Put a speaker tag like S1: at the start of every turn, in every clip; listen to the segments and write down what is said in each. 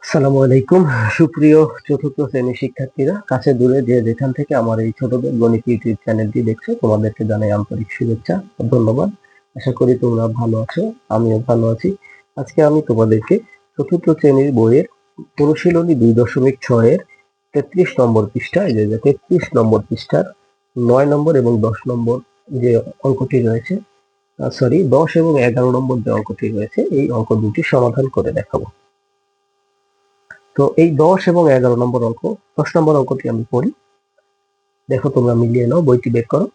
S1: আসসালামু আলাইকুম। সুপ্রিয় চতুর্থ শ্রেণীর শিক্ষার্থীরা, কাছে দূরে যে যেখান থেকে আমার এই ছোটদের গণিত ইউটিউব চ্যানেলটি দেখছো, তোমাদেরকে জানাই আন্তরিক শুভেচ্ছা ও ধন্যবাদ। আশা করি তোমরা ভালো আছো, আমিও ভালো আছি। আজকে আমি তোমাদেরকে চতুর্থ শ্রেণীর বইয়ের অনুশীলনী 2.6 এর 33 নম্বর পৃষ্ঠা, এই যে 33 নম্বর পৃষ্ঠার 9 নম্বর এবং 10 নম্বর যে অঙ্কটি রয়েছে, 10 এবং 11 নম্বর যে অঙ্কটি রয়েছে, এই অঙ্ক দুটি সমাধান করে দেখাবো। তো এই 10 এবং 11 নম্বর অঙ্ক, 10 নম্বর অঙ্কটি আমি পড়ি, দেখো তোমরা মিলিয়ে নাও, বইটি বের করো।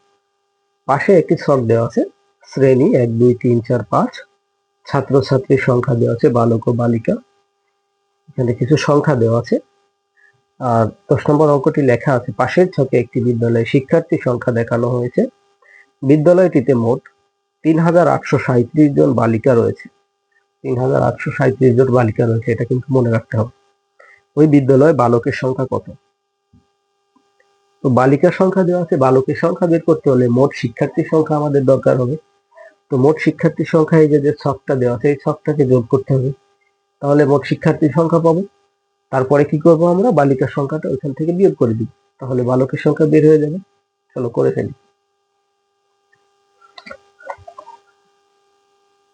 S1: পাশে একটি ছক দেওয়া আছে, শ্রেণী 1 2 3 4 5, ছাত্রছাত্রীর সংখ্যা দেওয়া আছে, বালক ও বালিকা, এখানে কিছু সংখ্যা দেওয়া আছে। আর 10 নম্বর অঙ্কটি লেখা আছে, পাশের ছকে একটি বিদ্যালয়ে শিক্ষার্থী সংখ্যা দেখানো হয়েছে। বিদ্যালয়টিতে মোট 3837 জন বালিকা রয়েছে। 3837 জন বালিকা রয়েছে, এটা কিন্তু মনে রাখতে হবে। ওই বিদ্যালয়ে বালকের সংখ্যা কত? তো বালিকার সংখ্যা দেওয়া আছে, বালকের সংখ্যা বের করতে হলে মোট শিক্ষার্থীর সংখ্যা আমাদের দরকার হবে। তো মোট শিক্ষার্থীর সংখ্যা, এই যে ছকটা দেওয়া আছে, এই ছকটাকে যোগ করতে হবে, তাহলে মোট শিক্ষার্থীর সংখ্যা পাবো। তারপরে কি করব, আমরা বালিকার সংখ্যাটা ওইখান থেকে বিয়োগ করে দিব, তাহলে বালকের সংখ্যা বের হয়ে যাবে। চলো করে ফেলি।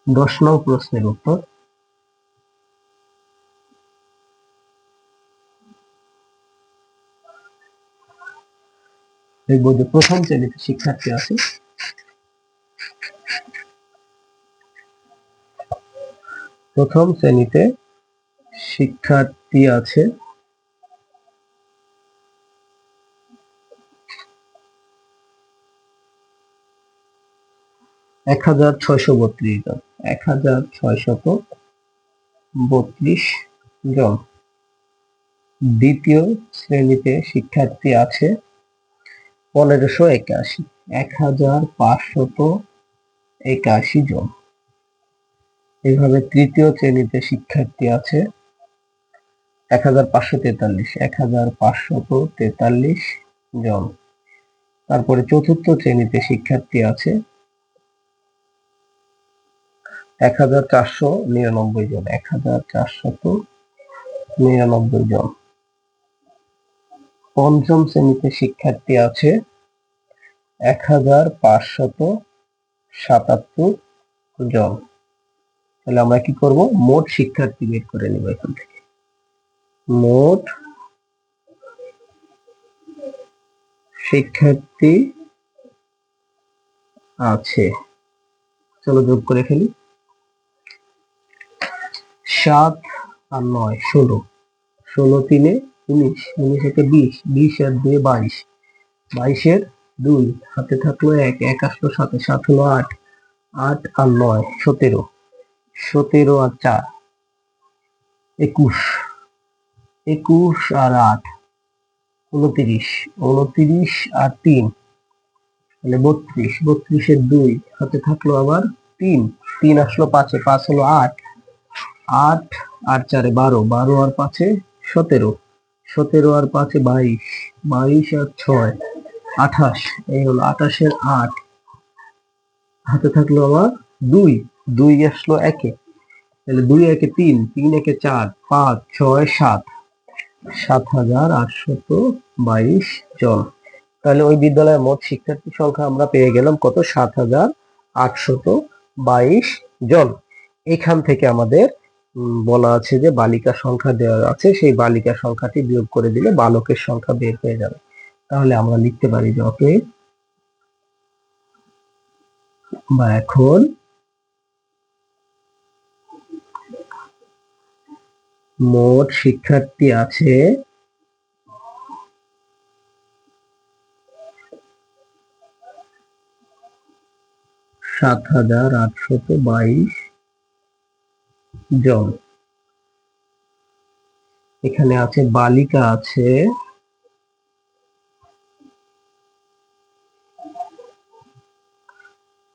S1: 10 নং প্রশ্নের উত্তর। দেখব যে প্রথম শ্রেণীতে শিক্ষার্থী আছে, প্রথম শ্রেণীতে শিক্ষার্থী আছে 1632 জন, 1632 জন। দ্বিতীয় শ্রেণীতে শিক্ষার্থী আছে 1581, 1581 জন। এইভাবে তৃতীয় শ্রেণীতে শিক্ষার্থী আছে 1543, 1543 জন। তারপরে চতুর্থ শ্রেণীতে শিক্ষার্থী আছে 1499 জন, 1499 জন। পঞ্চম শ্রেণীতে শিক্ষার্থী আছে 1577 জন। তাহলে আমরা কি করব, মোট শিক্ষার্থী বের করে নেব এখান থেকে। মোট শিক্ষার্থী আছে, চলো যোগ করে ফেলি। 7 আর 9 16, 16 3 19, 19 একে 20, 20 আর 2 22, 22 এর 2 হাতে থাকলো 1, 1 আসলো 7, 7 হলো 8, 8 আর 9 17, 17 আর 4 21, 21 আর 8 29, 29 আর 3 তাহলে 32, 32 এর 2 হাতে থাকলো আবার 3, 3 আসলো 5, 5 হলো 8, 8 আর 4 12, 12 আর 5 17, 17 আর 5 22, 22 আর 6 28, এই হলো 28 এর 8, হাতে থাকলো আবার 2, 2 আসলো 1, তাহলে 2 একে 3, 3 একে 4, 5 6 7, 7822 জন। তাহলে ওই বিদ্যালয়ের মোট শিক্ষার্থী সংখ্যা আমরা পেয়ে গেলাম কত, 7822 জন। এখান থেকে আমাদের বলা আছে যে বালিকা সংখ্যা দেওয়া আছে, সেই বালিকা সংখ্যাটি বিয়োগ করে দিলে বালকের সংখ্যা বের হয়ে যাবে। তাহলে আমরা লিখতে পারি যে অতএব বা এখন মোট শিক্ষার্থী আছে 7822 জন। এখানে আছে বালিকা আছে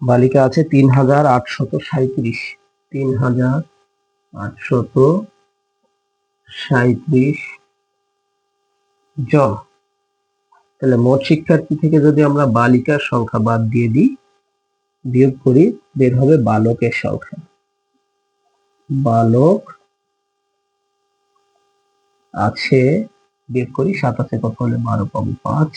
S1: 3837, 3837 জন। তাহলে মোট শিক্ষার্থী থেকে যদি আমরা বালিকার সংখ্যা বাদ দিয়ে দিই, বিয়োগ করি, বের হবে বালকের সংখ্যা। বালক আছে, বিয়োগ করি, 7 আছে কত হলে 12 পাবো 5,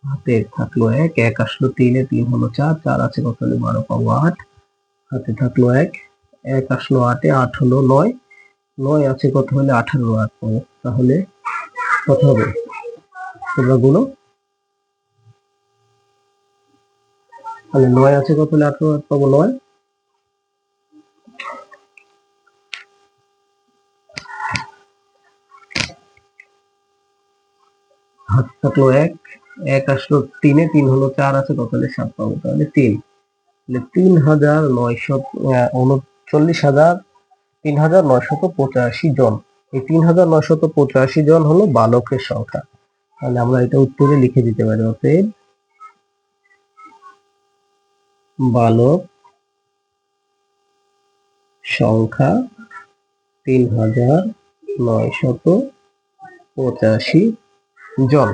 S1: হাতে থাকলো 1, 1 আসলো 3 এ, 3 হলো 4, 4 আছে কত হলে 12 পাবো 8, হাতে থাকলো 1, 1 আসলো 8 এ, 8 হলো 9, 9 আছে কত হলে 18, 8 পাবো। তাহলে কত হবে তোমরা গুলো? তাহলে 9 আছে কত হলে 18, 8 পাবো 9, হাতে থাকলো 1, 1 আসলো 3 এ, 3 হলো 4 আছে কত হলে 7 পাবো। তাহলে 3, তাহলে 3,985 জন। এই 3,985 জন হলো বালকের সংখ্যা। তাহলে আমরা এটা উত্তরে লিখে দিতে পারি, অতএব বালক সংখ্যা 3,985 জন।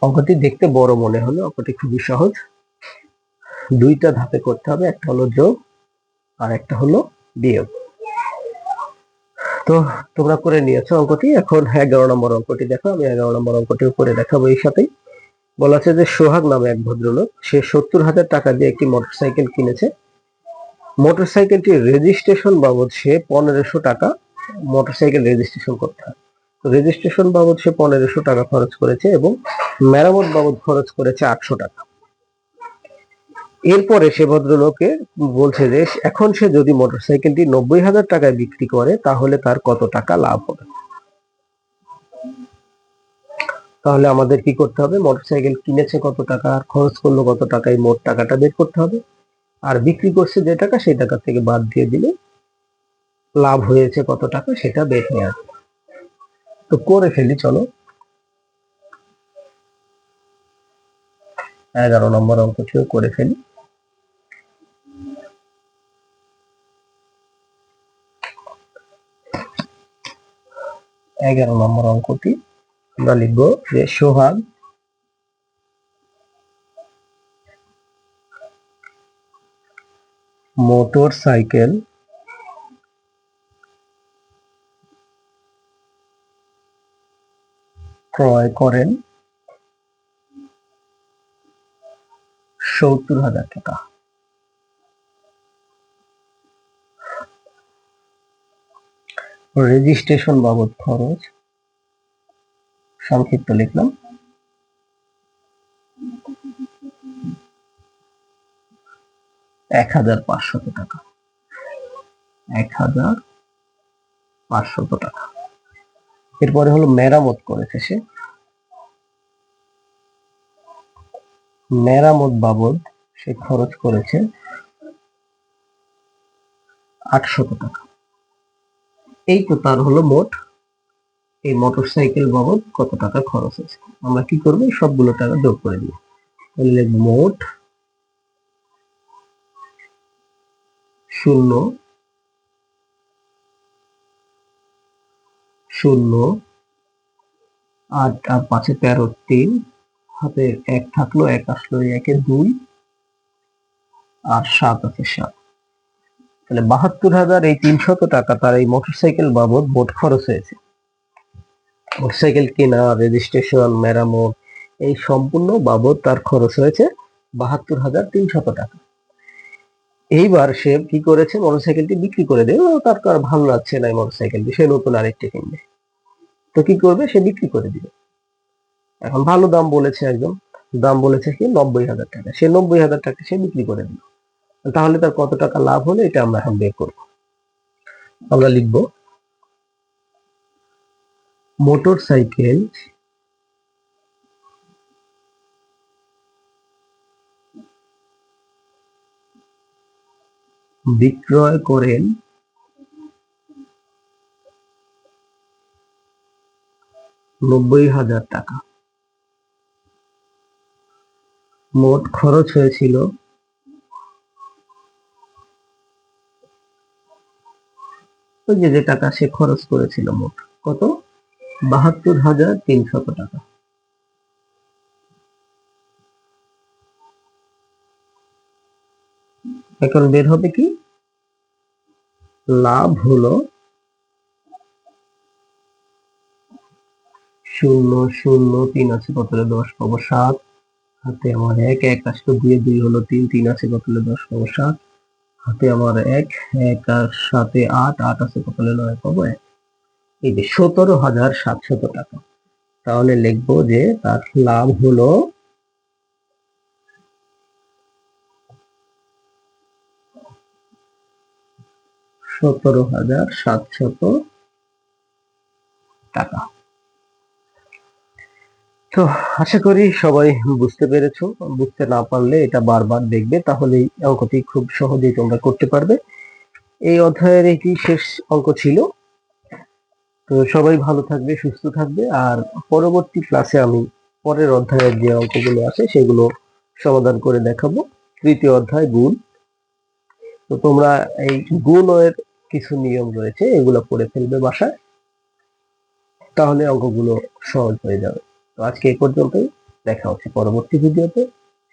S1: অঙ্কটি দেখতে বড় মনে হলো, অঙ্কটি খুবই সহজ। দুইটা ধাপে করতে হবে, একটা হলো যোগ আর একটা হলো বিয়োগ। তো তোমরা করে নিয়েছো অঙ্কটি। এখন 11 নম্বর অঙ্কটি দেখো, আমি 11 নম্বর অঙ্কটিও করে দেখাবো। এই সাথেই বলা আছে যে সোহাগ নামে এক ভদ্রলোক, সে 70,000 টাকা দিয়ে একটি মোটরসাইকেল কিনেছে। মোটরসাইকেলটির রেজিস্ট্রেশন বাবদ সে 1500 টাকা মোটরসাইকেল রেজিস্ট্রেশন করতে হয়। রেজিস্ট্রেশন বাবদ সে 1500 টাকা খরচ করেছে এবং মেরামত বাবদ খরচ করেছে 800 টাকা। এরপরে সে ভদ্রলোকে বলছে যে এখন সে যদি মোটরসাইকেলটি 90,000 টাকায় বিক্রি করে তাহলে তার কত টাকা লাভ হবে। তাহলে আমাদের কি করতে হবে, মোটরসাইকেল কিনেছে কত টাকা আর খরচ করলো কত টাকা, এই মোট টাকাটা বের করতে হবে। আর বিক্রি করছে যে টাকা, সেই টাকা থেকে বাদ দিয়ে দিলে লাভ হয়েছে কত টাকা সেটা বের হয়ে আসবে। তো করে ফেলি চলো। 11 নম্বর অঙ্কটিও করে ফেলি। 11 নম্বর অঙ্কটি আমরা লিখবো যে সোহাগ মোটর সাইকেল ক্রয় করেন 70,000 টাকা। রেজিস্ট্রেশন বাবদ খরচ, সংক্ষিপ্ত লিখলাম, 1,500 টাকা। 1,500 টাকা। এরপরে হলো মেরামত করেছে সে, মেরামত বাবদ সে খরচ করেছে 800 টাকা। এই তো তার হলো মোট এই মোটরসাইকেল বাবদ কত টাকা খরচ হয়েছে। আমরা কি করবো, সবগুলো টাকা যোগ করে দিব। তাহলে মোট 0 0 8 আর 5 13, 3 হাতে 1 থাকলো, 1 আসলো, 1 এ 2 আর 7 আছে 7। তাহলে 72,300 টাকা তার এই মোটরসাইকেল বাবদ মোট খরচ হয়েছে। মোটরসাইকেল কেনা, রেজিস্ট্রেশন, মেরামত এই সম্পূর্ণ বাবদ তার খরচ হয়েছে 72,300 টাকা। এইবার সে কি করেছে, মোটরসাইকেলটি বিক্রি করে দেবে, তার তো আর ভালো লাগছে না এই মোটরসাইকেলটি, সে নতুন আরেকটি কিনবে। তো কি করবে, সে বিক্রি করে দিবে। এখন ভালো দাম বলেছে একদম, দাম বলেছে কি 90,000 টাকা, সে 90,000 টাকা সে বিক্রি করে দিল। তাহলে তার কত টাকা লাভ হলো এটা আমরা এখন বের করবো। আমরা লিখব মোটরসাইকেল বিক্রয় করেন 90,000 টাকা। মোট খরচ হয়েছিল ওই যে টাকা সে খরচ করেছিল মোট কত, 72,300 টাকা। এখন বের হবে কি লাভ হলো 0 0 3 আছে কত হলে 10 পাবো 7, হাতে আমার 1 1 আসলো 2 2 হলো 3 3 আছে কত হলে 10 পাবো 7, হাতে আমার 1 1 আর 7 8 8 আছে কত হলে 9 পাবো 1। এই যে 17,700 টাকা। তাহলে লিখবো যে তার লাভ হলো 17,700 টাকা। তো আশা করি সবাই বুঝতে পেরেছো। বুঝতে না পারলে এটা বারবার দেখবে, তাহলেই অঙ্কটি খুব সহজেই তোমরা করতে পারবে। এই অধ্যায়ের এটি শেষ অঙ্ক ছিল। তো সবাই ভালো থাকবে, সুস্থ থাকবে, আর পরবর্তী ক্লাসে আমি পরের অধ্যায়ের যে অঙ্কগুলো আছে সেগুলো সমাধান করে দেখাবো। তৃতীয় অধ্যায় গুণ। তো তোমরা এই গুণের কিছু নিয়ম রয়েছে, এগুলো পড়ে ফেলবে বাসায়, তাহলে অঙ্কগুলো সহজ হয়ে যাবে। তো আজকে এই পর্যন্তই, দেখা হচ্ছে পরবর্তী ভিডিওতে।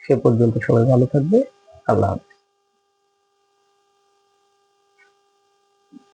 S1: সে পর্যন্ত সবাই ভালো থাকবে। আল্লাহ হাফেজ।